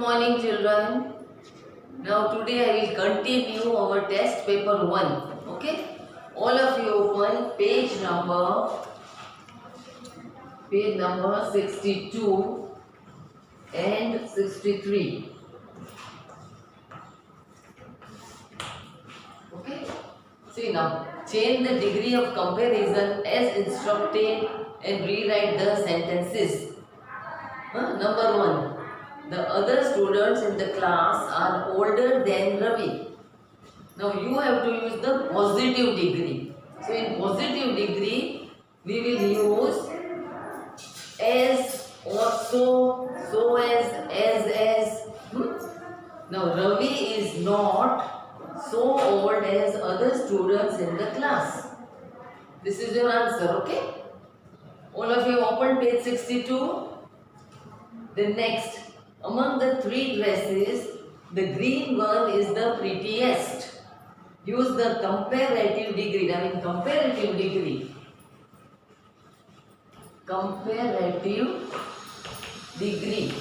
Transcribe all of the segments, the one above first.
morning, children. Now today I will continue our test paper 1. Okay? All of you open page number 62 and 63. Okay? See now, change the degree of comparison as instructed and rewrite the sentences. Number 1. The other students in the class are older than Ravi. Now you have to use the positive degree. So in positive degree, we will use as, or so as. Now Ravi is not so old as other students in the class. This is your answer, okay? All of you open page 62. The next, among the three dresses, the green one is the prettiest. Use the comparative degree. I mean comparative degree. Comparative degree.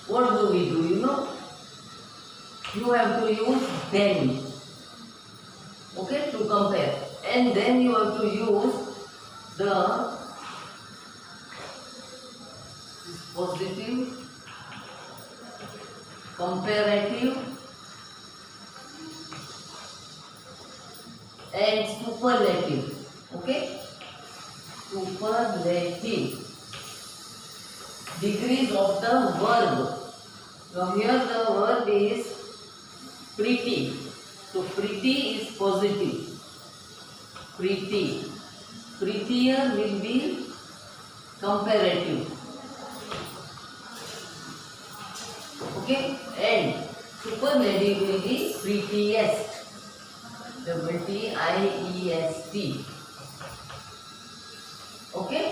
What do we do? You know? You have to use then. Okay, to compare. And then you have to use the positive, comparative and superlative. Okay? Superlative. Degrees of the verb. Now here the verb is pretty. So pretty is positive. Pretty. Prettier will be comparative. Okay, and superlative will be prettiest. T-I-E-S-T. Okay,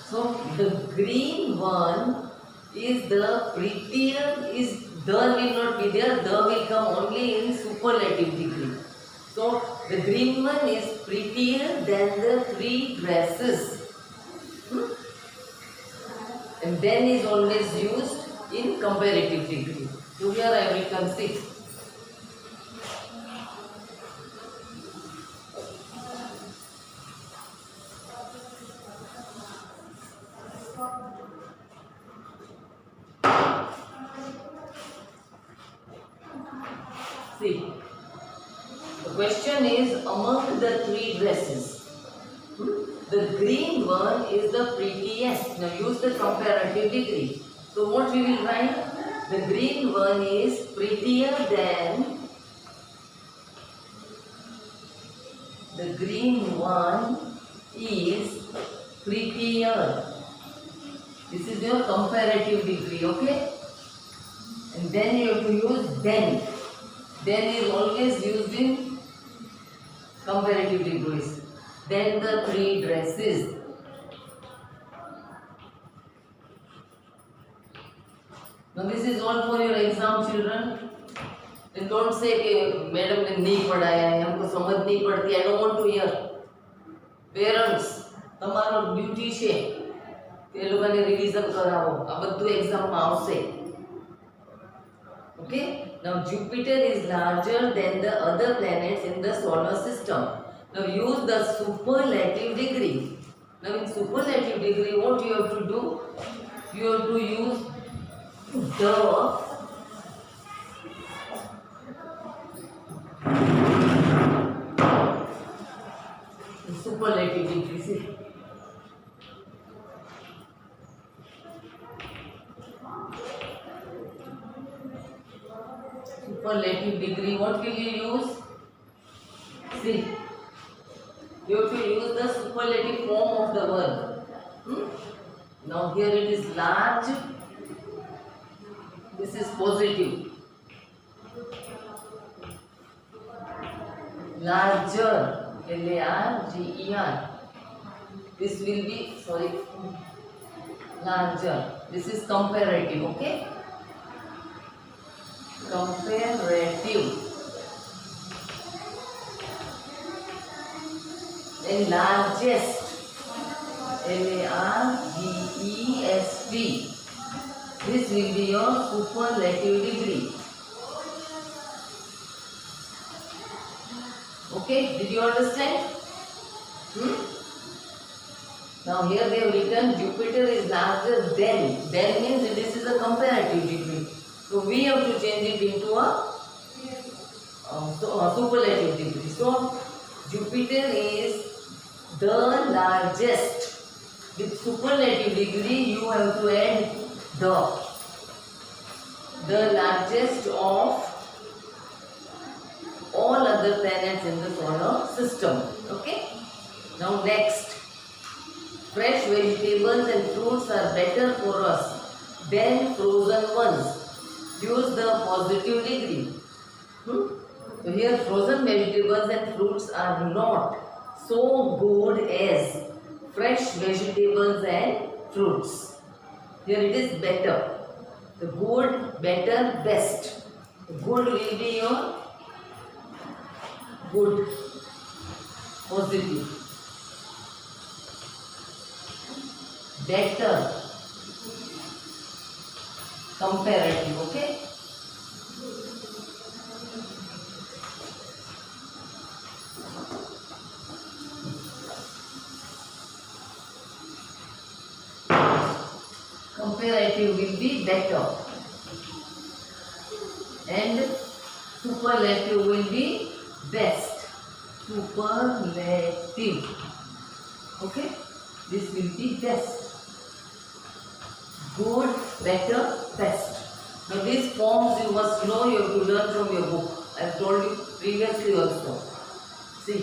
so the green one is the prettier, is the will not be there, the will come only in superlative degree. So the green one is prettier than the three dresses. And then is always used in comparative degree. So here I have written 6. See, the question is among the three dresses, the green one is the prettiest. Now use the comparative degree. So what we will write? The green one is prettier than. The green one is prettier. This is your comparative degree, okay? And then you have to use then. Then is always used in comparative degrees. Then the three dresses. Now this is all for your exam, children. And don't say कि madam ने नहीं पढ़ाया है, हमको समझ नहीं पड़ती. I don't want to hear. Parents, તમારો ડ્યુટી છે કે એ લોકોને રિવિઝન કરાવો. આ બધું એક્ઝામમાં આવશે. Okay? Now Jupiter is larger than the other planets in the solar system. Now use the superlative degree. Now in superlative degree, what you have to do? You have to use the superlative degree. See? Superlative degree, what will you use? See, you have to use the superlative form of the verb. Now here it is large. This is positive. Larger. L-A-R-G-E-R. This will be, larger. This is comparative, okay? Comparative. Then largest. L-A-R-G-E-S-T. This will be your superlative degree. Okay, did you understand? Now here they have written Jupiter is larger than. Than means this is a comparative degree. So we have to change it into a superlative degree. So Jupiter is the largest. With superlative degree you have to add the largest of all other planets in the solar system. Okay. Now next, fresh vegetables and fruits are better for us than frozen ones. Use the positive degree. So here frozen vegetables and fruits are not so good as fresh vegetables and fruits. Here it is better. The good, better, best. The good will be your good, positive. Better, comparative, okay? Comparative will be better and superlative will be best. Superlative, okay? This will be best. Good, better, best. Now these forms you must know, you have to learn from your book. I have told you previously also. See.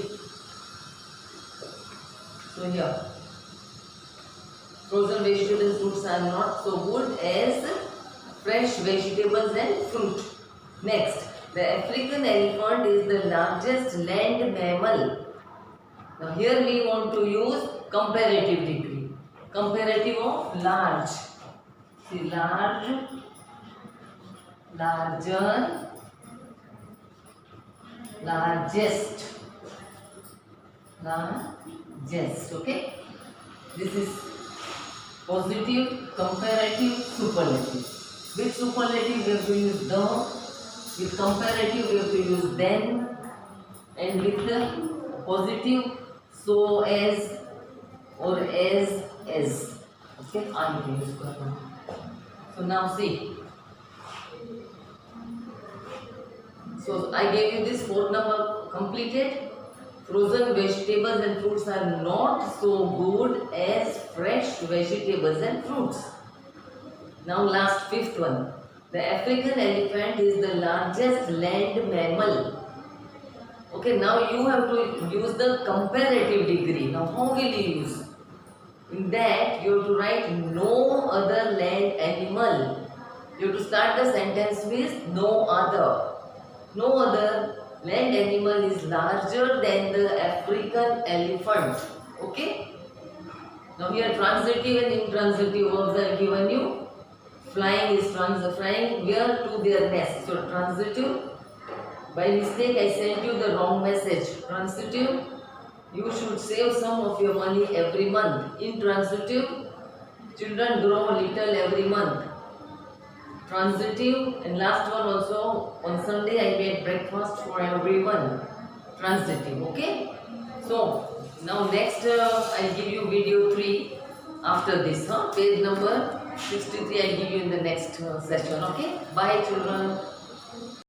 So here. Frozen vegetables and fruits are not so good as fresh vegetables and fruit. Next, the African elephant is the largest land mammal. Now here we want to use comparative degree. Comparative of large. See, large, larger, largest, largest. Okay. This is positive, comparative, superlative. With superlative we have to use the. With comparative we have to use then. And with the positive, so as or as. Okay, I will use that. So now see. So I gave you this 4th number completed. Frozen vegetables and fruits are not so good as fresh vegetables and fruits. Now last 5th one. The African elephant is the largest land mammal. Okay, now you have to use the comparative degree. Now how will you use? In that you have to write no other land animal. You have to start the sentence with no other. No other land animal is larger than the African elephant. Okay? Now here transitive and intransitive verbs are given you. Flying is flying where to their nest. So transitive. By mistake I sent you the wrong message. Transitive. You should save some of your money every month. Intransitive, children grow little every month. Transitive, and last one also, on Sunday I made breakfast for everyone. Transitive, okay? So, now next I'll give you video 3 after this. Page number 63 I'll give you in the next session, okay? Bye children.